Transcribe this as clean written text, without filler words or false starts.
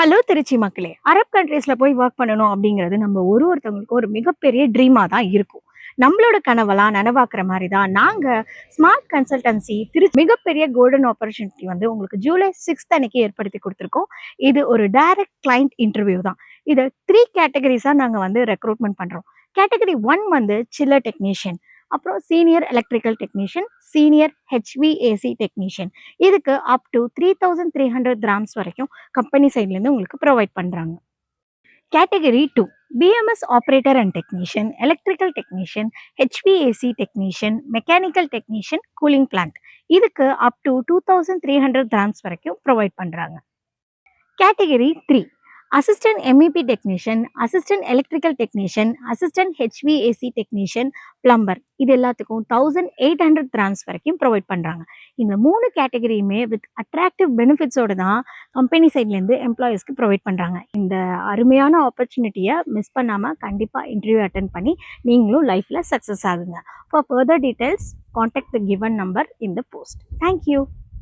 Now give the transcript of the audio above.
Hello Trichy மக்களே! Arab கண்ட்ரீஸ்ல போய் work பண்ணணும் அப்படிங்கிறது நம்ம ஒருத்தவங்களுக்கும் ஒரு மிகப்பெரிய ட்ரீமா தான் இருக்கும். நம்மளோட கனவெல்லாம் நனவாக்குற மாரி தான் நாங்க ஸ்மார்ட் கன்சல்டன்சி மிகப்பெரிய கோல்டன் ஆப்பர்ச்சுனிட்டி வந்து உங்களுக்கு ஜூலை 6 அன்னைக்கு ஏற்படுத்தி குடுத்துருக்கோம். இது ஒரு டைரக்ட் கிளையன்ட் இன்டர்வியூ தான். இத 3 கேட்டகரிஸா நாங்க வந்து ரெக்ரூட்மென்ட் பண்றோம். கேட்டகரி 1 வந்து சில்லர் டெக்னீஷியன். அப்புறம் senior electrical technician, senior HVAC technician. இதுக்கு அப் டூ 3300 கிராம்ஸ் வரைக்கும் கம்பெனி சைட்லேருந்து உங்களுக்கு ப்ரொவைட் பண்ணுறாங்க. Category 2 BMS operator and technician, electrical technician, HVAC technician, mechanical technician, cooling plant. இதுக்கு அப் டூ 2300 கிராம்ஸ் வரைக்கும் ப்ரொவைட் பண்ணுறாங்க. Category 3 assistant MEP technician, assistant electrical technician, assistant HVAC technician, plumber. இது எல்லாத்துக்கும் 1800 grams வரைக்கும் ப்ரொவைட் பண்ணுறாங்க. இந்த 3 கேட்டகரியுமே வித் அட்ராக்டிவ் பெனிஃபிட்ஸோட தான் company சைட்லேருந்து எம்ப்ளாயீஸ்க்கு ப்ரொவைட் பண்ணுறாங்க. இந்த அருமையான ஆப்பர்ச்சுனிட்டியை மிஸ் பண்ணாமல் கண்டிப்பாக இன்டர்வியூ அட்டென்ட் பண்ணி நீங்களும் லைஃப்பில் சக்ஸஸ் ஆகுங்க. For further details contact the given number in the post. Thank you.